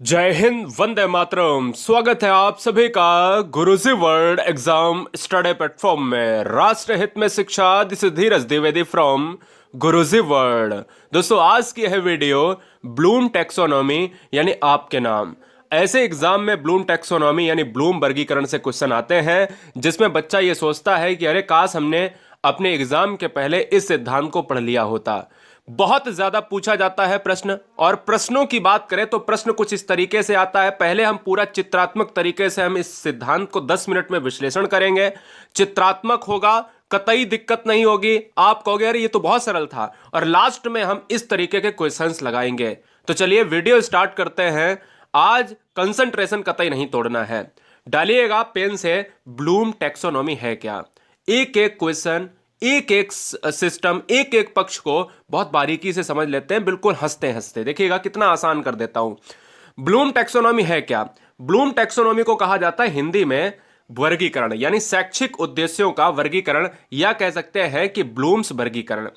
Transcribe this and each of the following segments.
जय हिंद, वंदे मातरम। स्वागत है आप सभी का गुरुजी वर्ल्ड एग्जाम स्टडी प्लेटफॉर्म में। राष्ट्र हित में शिक्षा, this is Dheeraj Dwivedi from Guruji world. दोस्तों, आज की है वीडियो ब्लूम टैक्सोनॉमी यानी आपके नाम। ऐसे एग्जाम में ब्लूम टैक्सोनॉमी यानी ब्लूम वर्गीकरण से क्वेश्चन आते हैं जिसमें बच्चा ये सोचता है कि अरे काश हमने अपने एग्जाम के पहले इस सिद्धांत को पढ़ लिया होता। बहुत ज्यादा पूछा जाता है प्रश्न, और प्रश्नों की बात करें तो प्रश्न कुछ इस तरीके से आता है। पहले हम पूरा चित्रात्मक तरीके से हम इस सिद्धांत को 10 मिनट में विश्लेषण करेंगे। चित्रात्मक होगा, कतई दिक्कत नहीं होगी, आप कहोगे अरे ये तो बहुत सरल था। और लास्ट में हम इस तरीके के क्वेश्चंस लगाएंगे। तो चलिए वीडियो स्टार्ट करते हैं। आज कंसंट्रेशन कतई नहीं तोड़ना है। डालिएगा पेन से ब्लूम टैक्सोनॉमी है क्या। एक एक क्वेश्चन, एक एक सिस्टम, एक एक पक्ष को बहुत बारीकी से समझ लेते हैं, बिल्कुल हंसते हंसते। देखिएगा कितना आसान कर देता हूं। ब्लूम टैक्सोनॉमी है क्या। ब्लूम टैक्सोनॉमी को कहा जाता है हिंदी में वर्गीकरण, यानी शैक्षिक उद्देश्यों का वर्गीकरण, या कह सकते हैं कि ब्लूम्स वर्गीकरण।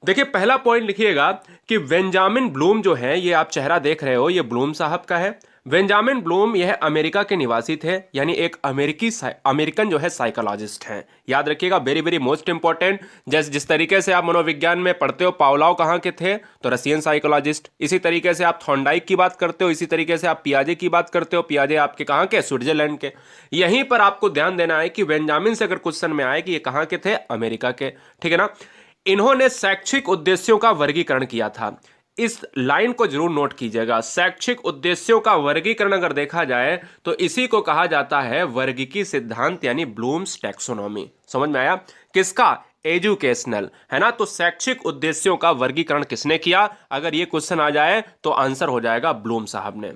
देखिए पहला पॉइंट लिखिएगा कि बेंजामिन ब्लूम जो है, ये आप चेहरा देख रहे हो, ये ब्लूम साहब का है। बेंजामिन ब्लूम यह अमेरिका के निवासी थे, यानी एक अमेरिकन जो है साइकोलॉजिस्ट हैं। याद रखिएगा, वेरी वेरी मोस्ट इंपॉर्टेंट। जैसे जिस तरीके से आप मनोविज्ञान में पढ़ते हो पावलोव कहाँ के थे, तो रशियन साइकोलॉजिस्ट। इसी तरीके से आप थॉर्नडाइक की बात करते हो, इसी तरीके से आप पियाजे की बात करते हो, पियाजे आपके कहाँ के, स्विट्जरलैंड के। यहीं पर आपको ध्यान देना है कि बेंजामिन से अगर क्वेश्चन में आए कि ये कहाँ के थे, अमेरिका के, ठीक है ना। इन्होंने शैक्षिक उद्देश्यों का वर्गीकरण किया था। इस लाइन को जरूर नोट कीजिएगा। शैक्षिक उद्देश्यों का वर्गीकरण अगर देखा जाए तो इसी को कहा जाता है वर्गीकी सिद्धांत, यानी ब्लूम्स टैक्सोनॉमी। समझ में आया। किसका, एजुकेशनल, है ना। तो शैक्षिक उद्देश्यों का वर्गीकरण किसने किया, अगर ये क्वेश्चन आ जाए तो आंसर हो जाएगा ब्लूम साहब ने।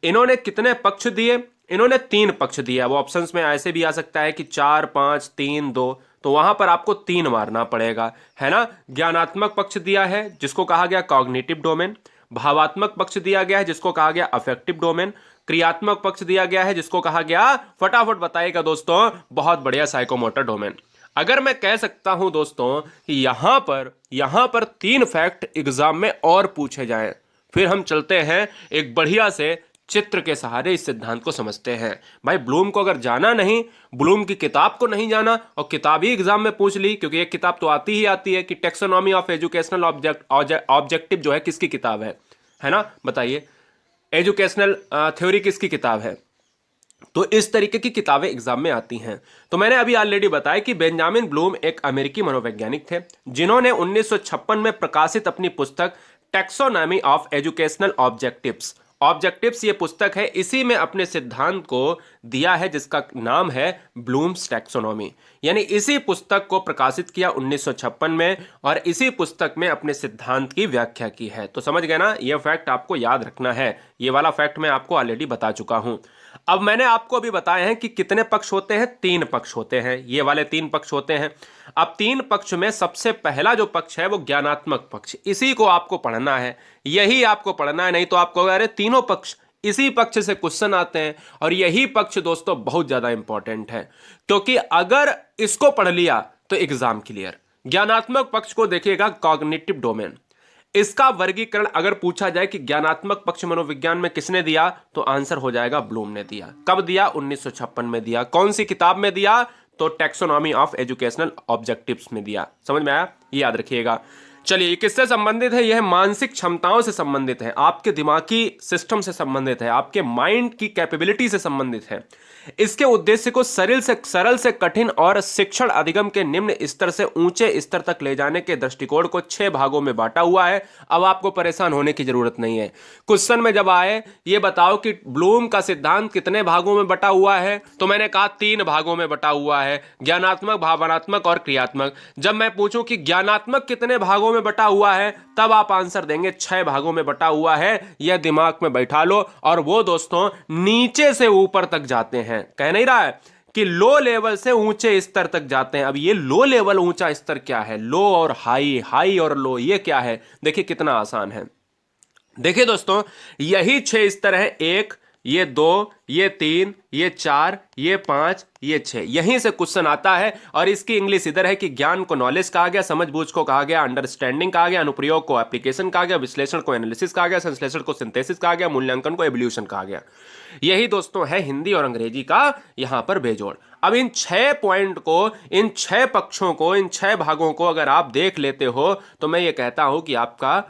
इन्होंने कितने पक्ष दिए, इन्होंने 3 पक्ष दिए। अब ऑप्शंस में ऐसे भी आ सकता है कि 4, 5, 3, 2, तो वहां पर आपको 3 मारना पड़ेगा, है ना। ज्ञानात्मक पक्ष दिया है जिसको कहा गया कॉग्निटिव डोमेन, भावात्मक पक्ष दिया गया है जिसको कहा गया अफेक्टिव डोमेन, क्रियात्मक पक्ष दिया गया है जिसको कहा गया, फटाफट बताइएगा दोस्तों, बहुत बढ़िया, साइकोमोटर डोमेन। अगर मैं कह सकता हूं दोस्तों कि यहां पर 3 फैक्ट एग्जाम में और पूछे जाएं, फिर हम चलते हैं एक बढ़िया से चित्र के सहारे इस सिद्धांत को समझते हैं। भाई ब्लूम को अगर जाना नहीं, ब्लूम की किताब को नहीं जाना, और किताब ही एग्जाम में पूछ ली, क्योंकि एक किताब तो आती ही आती है कि टैक्सोनॉमी ऑफ एजुकेशनल ऑब्जेक्टिव जो है किसकी किताब है ना, बताइए। एजुकेशनल थ्योरी किसकी किताब है। तो इस तरीके की किताबें एग्जाम में आती हैं। तो मैंने अभी ऑलरेडी बताया कि बेंजामिन ब्लूम एक अमेरिकी मनोवैज्ञानिक थे जिन्होंने 1956 में प्रकाशित अपनी पुस्तक टैक्सोनॉमी ऑफ एजुकेशनल ऑब्जेक्टिव्स ये पुस्तक है, इसी में अपने सिद्धांत को दिया है जिसका नाम है ब्लूम्स टैक्सोनॉमी। यानी इसी पुस्तक को प्रकाशित किया 1956 में, और इसी पुस्तक में अपने सिद्धांत की व्याख्या की है। तो समझ गए ना, यह फैक्ट आपको याद रखना है। ये वाला फैक्ट मैं आपको ऑलरेडी बता चुका हूं। अब मैंने आपको अभी बताया है कि कितने पक्ष होते हैं, 3 पक्ष होते हैं। ये वाले 3 पक्ष होते हैं। अब 3 पक्ष में सबसे पहला जो पक्ष है वो ज्ञानात्मक पक्ष, इसी को आपको पढ़ना है, यही आपको पढ़ना है। नहीं तो आपको अरे तीनों पक्ष, इसी पक्ष से क्वेश्चन आते हैं, और यही पक्ष दोस्तों बहुत ज्यादा इंपॉर्टेंट है, क्योंकि अगर इसको पढ़ लिया तो एग्जाम क्लियर। ज्ञानात्मक पक्ष को देखिएगा, कॉग्निटिव डोमेन। इसका वर्गीकरण अगर पूछा जाए कि ज्ञानात्मक पक्ष मनोविज्ञान में किसने दिया, तो आंसर हो जाएगा ब्लूम ने दिया। कब दिया, 1956 में दिया। कौन सी किताब में दिया, तो टैक्सोनॉमी ऑफ एजुकेशनल ऑब्जेक्टिव्स में दिया। समझ में आया, ये याद रखिएगा। चलिए, ये किससे संबंधित है, यह मानसिक क्षमताओं से संबंधित है, आपके दिमागी सिस्टम से संबंधित है, आपके माइंड की कैपेबिलिटी से संबंधित है। इसके उद्देश्य को सरल से कठिन और शिक्षण अधिगम के निम्न स्तर से ऊंचे स्तर तक ले जाने के दृष्टिकोण को 6 भागों में बांटा हुआ है। अब आपको परेशान होने की जरूरत नहीं है। क्वेश्चन में जब आए ये बताओ कि ब्लूम का सिद्धांत कितने भागों में बटा हुआ है, तो मैंने कहा 3 भागों में बटा हुआ है, ज्ञानात्मक, भावनात्मक और क्रियात्मक। जब मैं पूछूं कि ज्ञानात्मक कितने भागों में बटा हुआ है, तब आप आंसर देंगे 6 भागों में बटा हुआ है। यह दिमाग में बैठा लो। और वो दोस्तों नीचे से ऊपर तक जाते हैं, कह नहीं रहा है कि लो लेवल से ऊंचे स्तर तक जाते हैं। अब ये लो लेवल ऊंचा स्तर क्या है, लो और हाई, हाई और लो, ये क्या है। देखिए कितना आसान है। देखिए दोस्तों, यही 6 स्तर है, 1, ये 2, ये 3, ये 4, ये 5, ये 6, यहीं से क्वेश्चन आता है। और इसकी इंग्लिश इधर है कि ज्ञान को नॉलेज कहा गया, समझबूझ को कहा गया अंडरस्टैंडिंग कहा गया, अनुप्रयोग को एप्लीकेशन कहा गया, विश्लेषण को एनालिसिस कहा गया, संश्लेषण को सिंथेसिस कहा गया, मूल्यांकन को एवोल्यूशन कहा गया। यही दोस्तों है हिंदी और अंग्रेजी का यहां पर बेजोड़। अब इन 6 पॉइंट को, इन 6 पक्षों को, इन 6 भागों को अगर आप देख लेते हो तो मैं ये कहता हूं कि आपका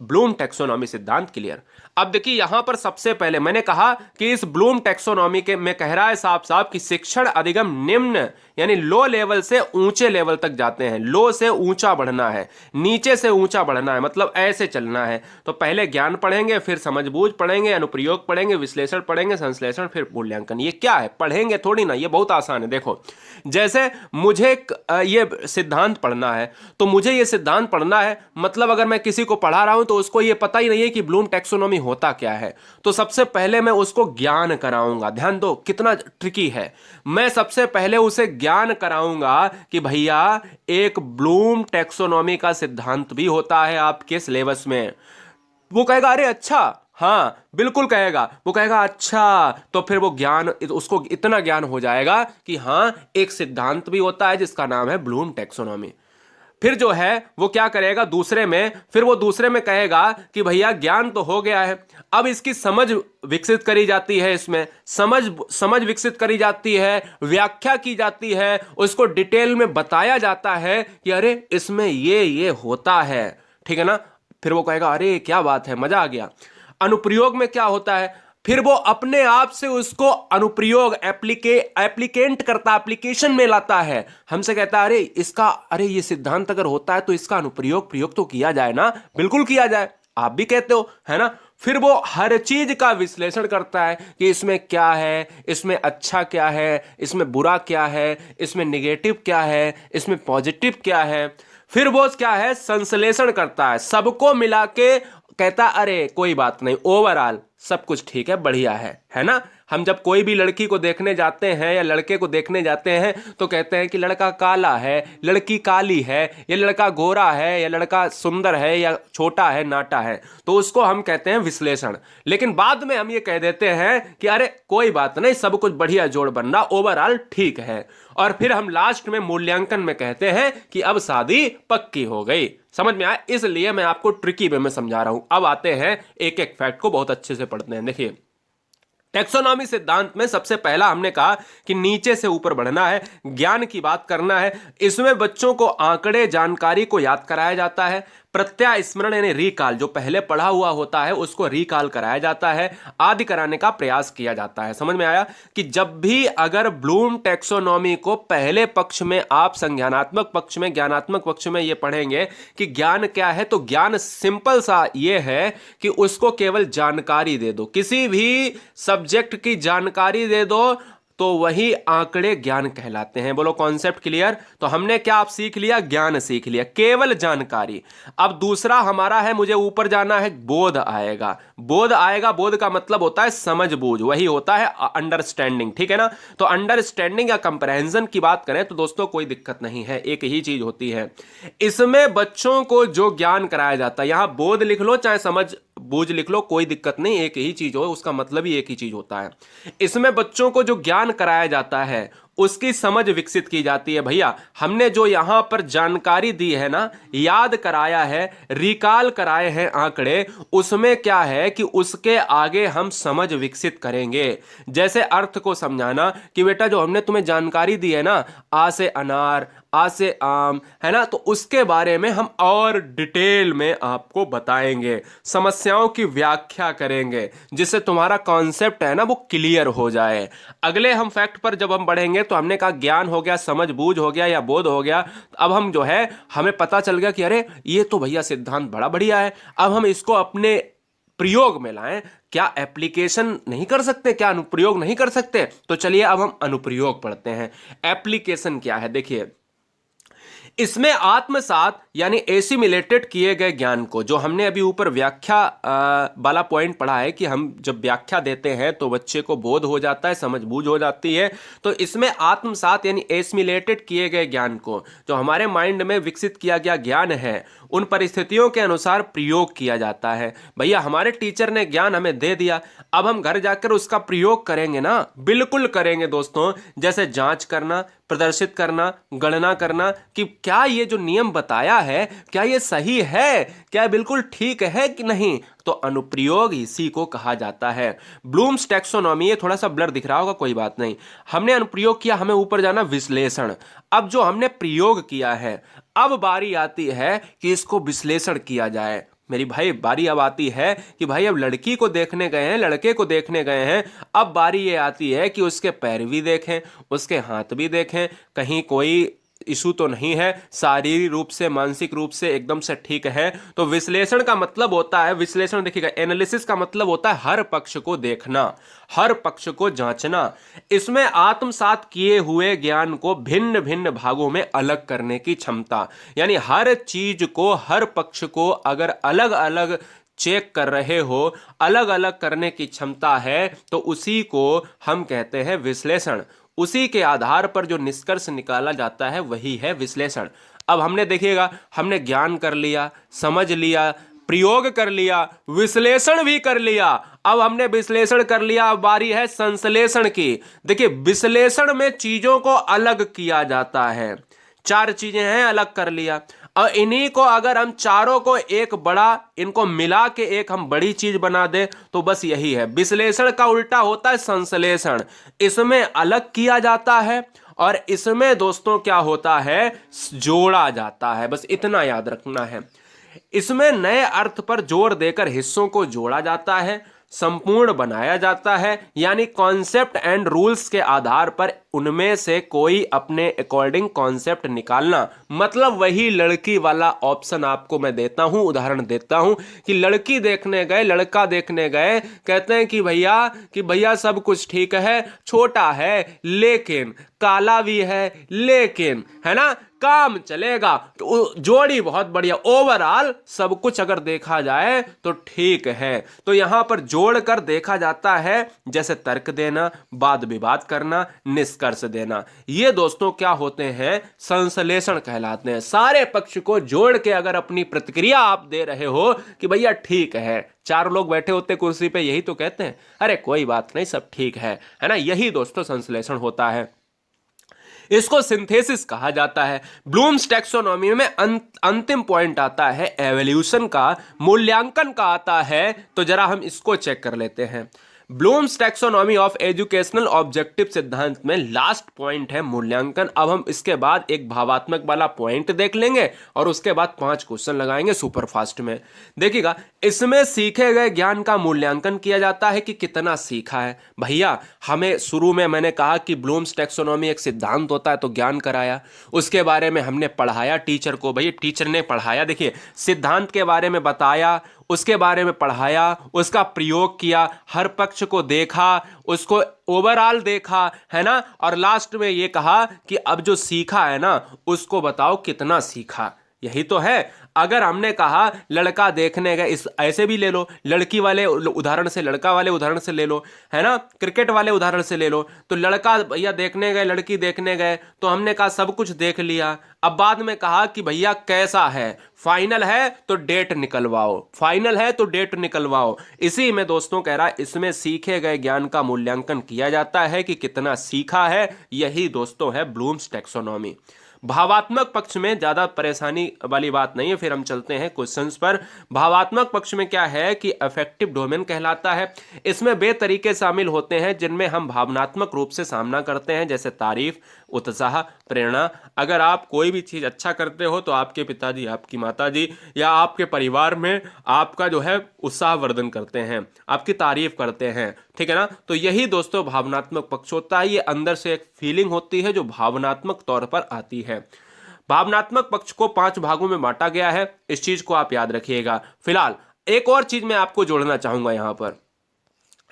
ब्लूम टैक्सोनॉमी सिद्धांत क्लियर। अब देखिए यहां पर सबसे पहले मैंने कहा कि इस ब्लूम टैक्सोनॉमी के में कह रहा है साफ साफ कि शिक्षण अधिगम निम्न यानी लो लेवल से ऊंचे लेवल तक जाते हैं। लो से ऊंचा बढ़ना है, नीचे से ऊंचा बढ़ना है, मतलब ऐसे चलना है। तो पहले ज्ञान पढ़ेंगे, फिर समझबूझ पढ़ेंगे, अनुप्रयोग पढ़ेंगे, विश्लेषण पढ़ेंगे, संश्लेषण, फिर मूल्यांकन। ये क्या है? पढ़ेंगे थोड़ी ना, ये बहुत आसान है। देखो जैसे मुझे ये सिद्धांत पढ़ना है, तो मुझे ये सिद्धांत पढ़ना है, मतलब अगर मैं किसी को पढ़ा रहा हूं तो उसको ये पता ही नहीं है कि ब्लूम टैक्सोनॉमी होता क्या है, तो सबसे पहले मैं उसको ज्ञान कराऊंगा। ध्यान दो कितना ट्रिकी है। मैं सबसे पहले उसे ज्ञान कराऊंगा कि भैया एक ब्लूम टैक्सोनॉमी का सिद्धांत भी होता है आपके सिलेबस में। वो कहेगा अरे अच्छा, हाँ बिल्कुल कहेगा। वो कहेगा अच्छा, तो फिर वो ज्ञान, उसको इतना ज्ञान हो जाएगा कि हाँ एक सिद्धांत भी होता है जिसका नाम है ब्लूम टैक्सोनॉमी। फिर जो है वो क्या करेगा दूसरे में, फिर वो दूसरे में कहेगा कि भैया ज्ञान तो हो गया है, अब इसकी समझ विकसित करी जाती है, इसमें समझ विकसित करी जाती है, व्याख्या की जाती है, उसको डिटेल में बताया जाता है कि अरे इसमें ये होता है, ठीक है ना। फिर वो कहेगा अरे क्या बात है, मजा आ गया। अनुप्रयोग में क्या होता है, फिर वो अपने आप से उसको अनुप्रयोग एप्लीकेंट करता, एप्लीकेशन में लाता है, हमसे कहता है अरे इसका, अरे ये सिद्धांत अगर होता है तो इसका अनुप्रयोग प्रयोग तो किया जाए ना, बिल्कुल किया जाए, आप भी कहते हो है ना। फिर वो हर चीज का विश्लेषण करता है कि इसमें क्या है, इसमें अच्छा क्या है, इसमें बुरा क्या है, इसमें निगेटिव क्या है, इसमें पॉजिटिव क्या है। फिर वो क्या है, संश्लेषण करता है, सबको मिला के कहता अरे कोई बात नहीं, ओवरऑल सब कुछ ठीक है, बढ़िया है ना। हम जब कोई भी लड़की को देखने जाते हैं या लड़के को देखने जाते हैं तो कहते हैं कि लड़का काला है, लड़की काली है, या लड़का गोरा है, या लड़का सुंदर है, या छोटा है, नाटा है, तो उसको हम कहते हैं विश्लेषण। लेकिन बाद में हम ये कह देते हैं कि अरे कोई बात नहीं, सब कुछ बढ़िया जोड़ बन रहा, ओवरऑल ठीक है। और फिर हम लास्ट में मूल्यांकन में कहते हैं कि अब शादी पक्की हो गई। समझ में आया? इसलिए मैं आपको ट्रिकी वे में समझा रहा हूं। अब आते हैं एक एक फैक्ट को बहुत अच्छे से पढ़ते हैं। देखिए टैक्सोनॉमी सिद्धांत में सबसे पहला हमने कहा कि नीचे से ऊपर बढ़ना है, ज्ञान की बात करना है। इसमें बच्चों को आंकड़े, जानकारी को याद कराया जाता है, प्रत्याय स्मरण यानी रिकॉल, जो पहले पढ़ा हुआ होता है उसको रिकॉल कराया जाता है, आदि कराने का प्रयास किया जाता है। समझ में आया कि जब भी अगर ब्लूम टैक्सोनॉमी को पहले पक्ष में आप संज्ञानात्मक पक्ष में, ज्ञानात्मक पक्ष में ये पढ़ेंगे कि ज्ञान क्या है, तो ज्ञान सिंपल सा ये है कि उसको केवल जानकारी दे दो, किसी भी सब्जेक्ट की जानकारी दे दो तो वही आंकड़े ज्ञान कहलाते हैं। बोलो कॉन्सेप्ट क्लियर? तो हमने क्या आप सीख लिया, ज्ञान सीख लिया, केवल जानकारी। अब दूसरा हमारा है, मुझे ऊपर जाना है, बोध आएगा। बोध आएगा, बोध का मतलब होता है समझबूझ, वही होता है अंडरस्टैंडिंग, ठीक है ना। तो अंडरस्टैंडिंग या कंप्रहेंशन की बात करें तो दोस्तों कोई दिक्कत नहीं है, एक ही चीज होती है। इसमें बच्चों को जो ज्ञान कराया जाता है, यहां बोध लिख लो चाहे समझ बूझ लिख लो, कोई दिक्कत नहीं, एक ही चीज हो, उसका मतलब ही एक ही चीज होता है। इसमें बच्चों को जो ज्ञान कराया जाता है उसकी समझ विकसित की जाती है। भैया हमने जो यहां पर जानकारी दी है ना, याद कराया है, रिकॉल कराए हैं आंकड़े, उसमें क्या है कि उसके आगे हम समझ विकसित करेंगे। जैसे अर्थ को समझाना कि बेटा जो हमने तुम्हें जानकारी दी है ना, आ से अनार, आ से आम, है ना, तो उसके बारे में हम और डिटेल में आपको बताएंगे, समस्याओं की व्याख्या करेंगे, जिससे तुम्हारा कॉन्सेप्ट है ना वो क्लियर हो जाए। अगले हम फैक्ट पर जब हम बढ़ेंगे तो हमने कहा ज्ञान हो गया, समझ बूझ हो गया या बोध हो गया। अब हम जो है हमें पता चल गया कि अरे ये तो भैया सिद्धांत बड़ा बढ़िया है, अब हम इसको अपने प्रयोग में लाएं। क्या एप्लीकेशन नहीं कर सकते, क्या अनुप्रयोग नहीं कर सकते? तो चलिए अब हम अनुप्रयोग पढ़ते हैं। एप्लीकेशन क्या है देखिए, इसमें आत्मसात यानी एसिमिलेटेड किए गए ज्ञान को, जो हमने अभी ऊपर व्याख्या वाला पॉइंट पढ़ा है कि हम जब व्याख्या देते हैं तो बच्चे को बोध हो जाता है, समझबूझ हो जाती है। तो इसमें आत्मसात यानी एसिमिलेटेड किए गए ज्ञान को, जो हमारे माइंड में विकसित किया गया ज्ञान है, उन परिस्थितियों के अनुसार प्रयोग किया जाता है। भैया हमारे टीचर ने ज्ञान हमें दे दिया, अब हम घर जाकर उसका प्रयोग करेंगे ना? बिल्कुल करेंगे दोस्तों। जैसे जांच करना, प्रदर्शित करना, गणना करना कि क्या ये जो नियम बताया है क्या ये सही है, क्या बिल्कुल ठीक है कि नहीं, तो अनुप्रयोग इसी को कहा जाता है। ब्लूम्स टैक्सोनॉमी, ये थोड़ा सा ब्लर दिख रहा होगा, कोई बात नहीं। हमने अनुप्रयोग किया, हमें ऊपर जाना विश्लेषण। अब जो हमने प्रयोग किया है, अब बारी आती है कि इसको विश्लेषण किया जाए। मेरी भाई बारी अब आती है कि भाई अब लड़की को देखने गए हैं, लड़के को देखने गए हैं, अब बारी ये आती है कि उसके पैर भी देखें, उसके हाथ भी देखें, कहीं कोई इशू तो नहीं है, शारीरिक रूप से मानसिक रूप से एकदम से ठीक है। तो विश्लेषण का मतलब होता है, विश्लेषण देखिएगा, एनालिसिस का मतलब होता है हर पक्ष को देखना, हर पक्ष को जांचना। इसमें आत्मसात किए हुए ज्ञान को भिन्न भिन्न भागों में अलग करने की क्षमता, यानी हर चीज को, हर पक्ष को अगर अलग अलग चेक कर रहे हो, अलग अलग करने की क्षमता है, तो उसी को हम कहते हैं विश्लेषण। उसी के आधार पर जो निष्कर्ष निकाला जाता है वही है विश्लेषण। अब हमने देखिएगा, हमने ज्ञान कर लिया, समझ लिया, प्रयोग कर लिया, विश्लेषण भी कर लिया। अब हमने विश्लेषण कर लिया, अब बारी है संश्लेषण की। देखिए विश्लेषण में चीजों को अलग किया जाता है, चार चीजें हैं, अलग कर लिया। और इन्हीं को अगर हम चारों को एक बड़ा, इनको मिला के एक हम बड़ी चीज बना दे, तो बस यही है विश्लेषण का उल्टा होता है संश्लेषण। इसमें अलग किया जाता है और इसमें दोस्तों क्या होता है, जोड़ा जाता है। बस इतना याद रखना है। इसमें नए अर्थ पर जोर देकर हिस्सों को जोड़ा जाता है, संपूर्ण बनाया जाता है, यानी कॉन्सेप्ट एंड रूल्स के आधार पर उनमें से कोई अपने अकॉर्डिंग कॉन्सेप्ट निकालना। मतलब वही लड़की वाला ऑप्शन आपको मैं देता हूं, उदाहरण देता हूं कि लड़की देखने गए, लड़का देखने गए, कहते हैं कि भैया सब कुछ ठीक है, छोटा है लेकिन, काला भी है लेकिन, है ना, काम चलेगा। तो जोड़ी बहुत बढ़िया, ओवरऑल सब कुछ अगर देखा जाए तो ठीक है। तो यहां पर जोड़कर देखा जाता है, जैसे तर्क देना, वाद विवाद करना, निष्कर्ष देना। ये दोस्तों क्या होते हैं, संश्लेषण कहलाते हैं। सारे पक्ष को जोड़ के अगर अपनी प्रतिक्रिया आप दे रहे हो कि भैया ठीक है, चार लोग बैठे होते कुर्सी पे, यही तो कहते हैं अरे कोई बात नहीं सब ठीक है ना, यही दोस्तों संश्लेषण होता है। इसको सिंथेसिस कहा जाता है। ब्लूम्स टैक्सोनॉमी में अंतिम पॉइंट आता है एवोल्यूशन का, मूल्यांकन का आता है। तो जरा हम इसको चेक कर लेते हैं। Bloom's taxonomy of educational objective सिद्धांत में लास्ट पॉइंट है मूल्यांकन। अब हम इसके बाद एक भावात्मक वाला पॉइंट देख लेंगे और उसके बाद 5 क्वेश्चन लगाएंगे सुपरफास्ट में। देखिएगा, इसमें सीखे गए ज्ञान का मूल्यांकन किया जाता है कि कितना सीखा है। भैया हमें शुरू में मैंने कहा कि ब्लूम्स टैक्सोनॉमी एक सिद्धांत होता है, तो ज्ञान कराया, उसके बारे में हमने पढ़ाया टीचर को। भैया टीचर ने पढ़ाया, देखिए सिद्धांत के बारे में बताया, उसके बारे में पढ़ाया, उसका प्रयोग किया, हर पक्ष को देखा, उसको ओवरऑल देखा, है ना, और लास्ट में ये कहा कि अब जो सीखा है ना उसको बताओ कितना सीखा। यही तो है। अगर हमने कहा लड़का देखने गए, इस ऐसे भी ले लो, लड़की वाले उदाहरण से, लड़का वाले उदाहरण से ले लो, है ना, क्रिकेट वाले उदाहरण से ले लो। तो लड़का भैया देखने गए, लड़की देखने गए, तो हमने कहा सब कुछ देख लिया। अब बाद में कहा कि भैया कैसा है, फाइनल है तो डेट निकलवाओ, फाइनल है तो डेट निकलवाओ। इसी में दोस्तों कह रहा है, इसमें सीखे गए ज्ञान का मूल्यांकन किया जाता है कि कितना सीखा है। यही दोस्तों है ब्लूम्स टैक्सोनॉमी। भावात्मक पक्ष में ज्यादा परेशानी वाली बात नहीं है। फिर हम चलते हैं क्वेश्चंस पर। भावात्मक पक्ष में क्या है कि अफेक्टिव डोमेन कहलाता है। इसमें वे तरीके शामिल होते हैं जिनमें हम भावनात्मक रूप से सामना करते हैं, जैसे तारीफ, उत्साह, प्रेरणा। अगर आप कोई भी चीज अच्छा करते हो तो आपके पिताजी, आपकी माताजी या आपके परिवार में आपका जो है उत्साहवर्धन करते हैं, आपकी तारीफ करते हैं, ठीक है ना। तो यही दोस्तों भावनात्मक पक्ष होता है। ये अंदर से एक फीलिंग होती है जो भावनात्मक तौर पर आती है। भावनात्मक पक्ष को 5 भागों में बांटा गया है, इस चीज को आप याद रखिएगा। फिलहाल एक और चीज मैं आपको जोड़ना चाहूंगा, यहां पर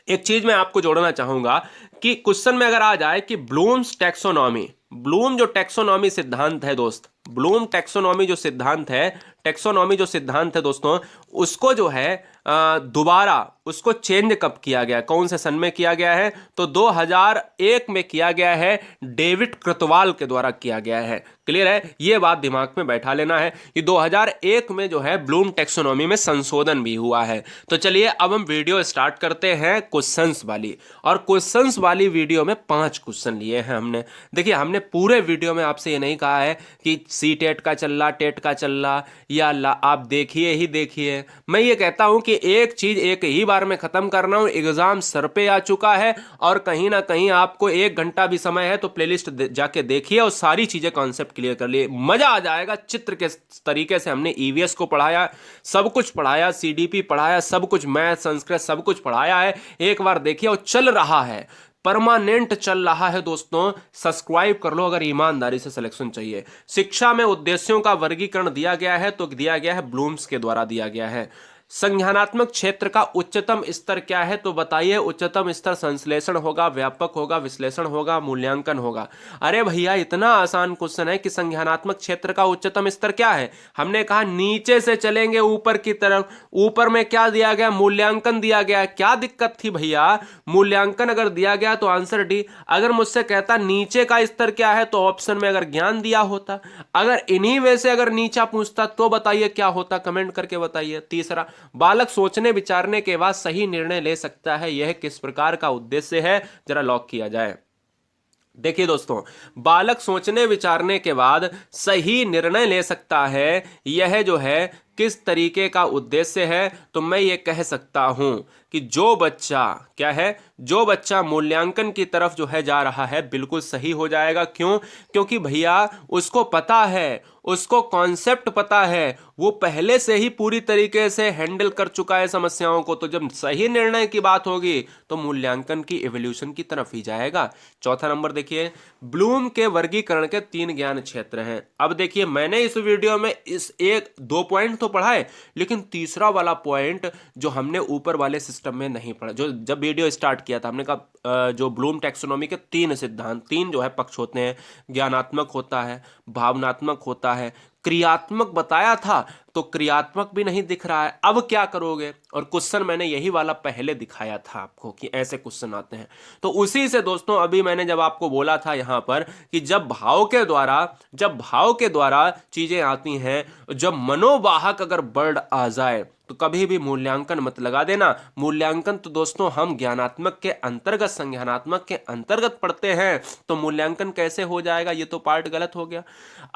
एक चीज मैं आपको जोड़ना चाहूंगा कि क्वेश्चन में अगर आ जाए कि ब्लूम्स टैक्सोनॉमी, ब्लूम जो टैक्सोनॉमी सिद्धांत है दोस्त, ब्लूम टैक्सोनॉमी जो सिद्धांत है, टैक्सोनॉमी जो सिद्धांत है दोस्तों, उसको जो है दोबारा उसको चेंज कब किया गया, कौन से सन में किया गया है? तो 2001 में किया गया है, डेविड कृतवाल के द्वारा किया गया है। क्लियर है? ये बात दिमाग में बैठा लेना है कि 2001 में जो है ब्लूम टैक्सोनॉमी में संशोधन भी हुआ है। तो चलिए अब हम वीडियो स्टार्ट करते हैं क्वेश्चंस वाली, और क्वेश्चंस वाली वीडियो में 5 क्वेश्चन लिए हैं हमने। देखिए हमने पूरे वीडियो में आपसे ये नहीं कहा है कि सी टेट का चल रहा, टेट का चल रहा, या आप देखिए ही देखिए। मैं ये कहता हूं कि एक चीज एक ही बार में खत्म करना हूं, एग्जाम सर पे आ चुका है और कहीं ना कहीं आपको 1 घंटा भी समय है तो प्लेलिस्ट जाके देखिए और सारी चीजें कॉन्सेप्ट क्लियर कर लिए, मजा आ जाएगा। चित्र के तरीके से हमने ईवीएस को पढ़ाया, सब कुछ पढ़ाया, सीडीपी पढ़ाया, सब कुछ, मैथ संस्कृत सब कुछ पढ़ाया है। एक बार देखिए, और चल रहा है, परमानेंट चल रहा है दोस्तों। सब्सक्राइब कर लो अगर ईमानदारी से सिलेक्शन चाहिए। शिक्षा में उद्देश्यों का वर्गीकरण दिया गया है, तो दिया गया है ब्लूम्स के द्वारा दिया गया है। संज्ञानात्मक क्षेत्र का उच्चतम स्तर क्या है? तो बताइए। उच्चतम स्तर संश्लेषण होगा, व्यापक होगा, विश्लेषण होगा, मूल्यांकन होगा। अरे भैया इतना आसान क्वेश्चन है कि संज्ञानात्मक क्षेत्र का उच्चतम स्तर क्या है? हमने कहा नीचे से चलेंगे ऊपर की तरफ। ऊपर में क्या दिया गया? मूल्यांकन दिया गया। क्या दिक्कत थी भैया? मूल्यांकन अगर दिया गया तो आंसर डी। अगर मुझसे कहता नीचे का स्तर क्या है तो ऑप्शन में अगर ज्ञान दिया होता। अगर इन्हीं में से अगर नीचा पूछता तो बताइए क्या होता, कमेंट करके बताइए। तीसरा, बालक सोचने विचारने के बाद सही निर्णय ले सकता है, यह किस प्रकार का उद्देश्य है? जरा लॉक किया जाए। देखिए दोस्तों, बालक सोचने विचारने के बाद सही निर्णय ले सकता है, यह जो है किस तरीके का उद्देश्य है? तो मैं ये कह सकता हूं कि जो बच्चा क्या है, जो बच्चा मूल्यांकन की तरफ जो है जा रहा है बिल्कुल सही हो जाएगा। क्यों? क्योंकि भैया उसको पता है, उसको कॉन्सेप्ट पता है, वो पहले से ही पूरी तरीके से हैंडल कर चुका है समस्याओं को। तो जब सही निर्णय की बात होगी तो मूल्यांकन की एवोल्यूशन की तरफ ही जाएगा। चौथा नंबर देखिए, ब्लूम के वर्गीकरण के 3 ज्ञान क्षेत्र हैं। अब देखिए मैंने इस वीडियो में इस 1-2 पॉइंट तो पढ़ा है, लेकिन तीसरा वाला पॉइंट जो हमने ऊपर वाले सिस्टम में नहीं पढ़ा, जो जब वीडियो स्टार्ट किया था हमने कहा जो ब्लूम टैक्सोनॉमी के 3 सिद्धांत, 3 जो है पक्ष होते हैं, ज्ञानात्मक होता है, भावनात्मक होता है, क्रियात्मक बताया था, तो क्रियात्मक भी नहीं दिख रहा है। अब क्या करोगे? और क्वेश्चन मैंने यही वाला पहले दिखाया था आपको कि ऐसे क्वेश्चन आते हैं। तो उसी से दोस्तों अभी मैंने जब आपको बोला था यहां पर कि जब भाव के द्वारा चीजें आती हैं, जब मनोवाहक अगर वर्ड आ जाए तो कभी भी मूल्यांकन मत लगा देना। मूल्यांकन तो दोस्तों हम ज्ञानात्मक के अंतर्गत, संज्ञानात्मक के अंतर्गत पढ़ते हैं, तो मूल्यांकन कैसे हो जाएगा? ये तो पार्ट गलत हो गया।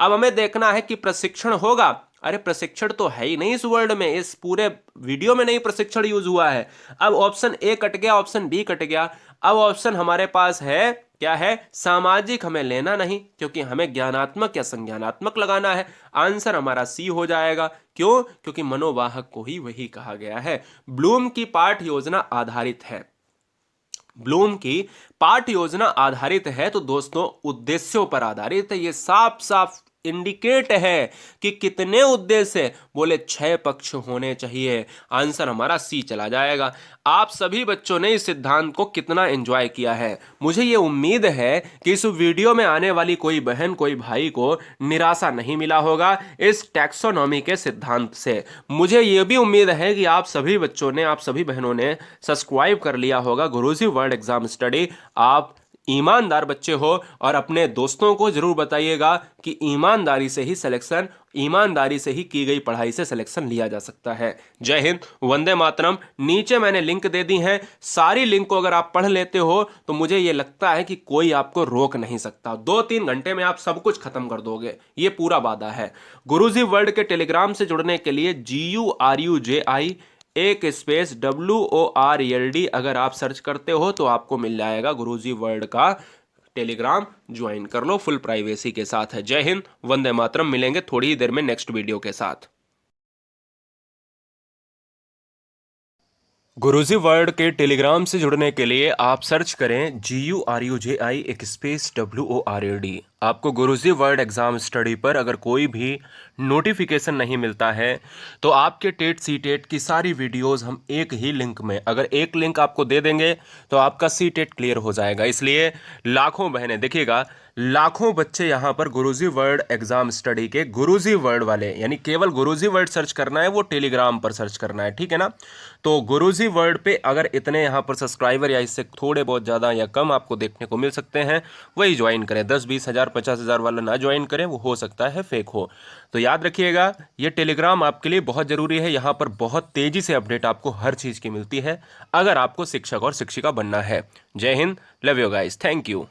अब हमें देखना है कि प्रशिक्षण होगा। अरे प्रशिक्षण तो है ही नहीं इस वर्ड में, इस पूरे वीडियो में नहीं प्रशिक्षण यूज हुआ है। अब ऑप्शन ए कट गया, ऑप्शन बी कट गया। अब ऑप्शन हमारे पास है क्या है? सामाजिक हमें लेना नहीं, क्योंकि हमें ज्ञानात्मक या संज्ञानात्मक लगाना है। आंसर हमारा सी हो जाएगा। क्यों? क्योंकि मनोवाहक को ही वही कहा गया है। ब्लूम की पाठ योजना आधारित है। ब्लूम की पाठ योजना आधारित है तो दोस्तों उद्देश्यों पर आधारित है। ये साफ साफ इंडिकेट है कि कितने उद्देश्य? बोले 6 पक्ष होने चाहिए। आंसर हमारा सी चला जाएगा। आप सभी बच्चों ने इस सिद्धांत को कितना एंजॉय किया है? मुझे ये उम्मीद है कि इस वीडियो में आने वाली कोई बहन, कोई भाई को निराशा नहीं मिला होगा इस टैक्सोनॉमी के सिद्धांत से। मुझे ये भी उम्मीद है कि आप सभी बच्चों ने, आप सभी बहनों ने सब्सक्राइब कर लिया होगा गुरुजी वर्ल्ड एग्जाम स्टडी। आप ईमानदार बच्चे हो और अपने दोस्तों को जरूर बताइएगा कि ईमानदारी से ही सिलेक्शन, ईमानदारी से ही की गई पढ़ाई से सिलेक्शन लिया जा सकता है। जय हिंद, वंदे मातरम। नीचे मैंने लिंक दे दी हैं, सारी लिंक को अगर आप पढ़ लेते हो तो मुझे ये लगता है कि कोई आपको रोक नहीं सकता। 2-3 घंटे में आप सब कुछ खत्म कर दोगे, ये पूरा वादा है। गुरुजी वर्ल्ड के टेलीग्राम से जुड़ने के लिए GURUJI एक स्पेस WORLD अगर आप सर्च करते हो तो आपको मिल जाएगा। गुरुजी वर्ल्ड का टेलीग्राम ज्वाइन कर लो, फुल प्राइवेसी के साथ है। जय हिंद, वंदे मातरम। मिलेंगे थोड़ी ही देर में नेक्स्ट वीडियो के साथ। गुरुजी वर्ल्ड के टेलीग्राम से जुड़ने के लिए आप सर्च करें GURUJI एक स्पेस WORLD। आपको गुरुजी वर्ल्ड एग्ज़ाम स्टडी पर अगर कोई भी नोटिफिकेशन नहीं मिलता है तो आपके टेट सी टेट की सारी वीडियोस हम एक ही लिंक में, अगर एक लिंक आपको दे देंगे तो आपका सी टेट क्लियर हो जाएगा। इसलिए लाखों बहनें, देखिएगा लाखों बच्चे यहाँ पर गुरुजी वर्ल्ड एग्जाम स्टडी के गुरुजी वर्ल्ड वाले, यानी केवल गुरुजी वर्ल्ड सर्च करना है, वो टेलीग्राम पर सर्च करना है, ठीक है ना। तो गुरुजी वर्ल्ड पे अगर इतने यहाँ पर सब्सक्राइबर या इससे थोड़े बहुत ज़्यादा या कम आपको देखने को मिल सकते हैं, वही ज्वाइन करें। 10-20 हज़ार 50,000 वाला ना ज्वाइन करें, वो हो सकता है फेक हो। तो याद रखिएगा, ये टेलीग्राम आपके लिए बहुत ज़रूरी है। यहाँ पर बहुत तेज़ी से अपडेट आपको हर चीज़ की मिलती है अगर आपको शिक्षक और शिक्षिका बनना है। जय Hind, love you guys, thank you.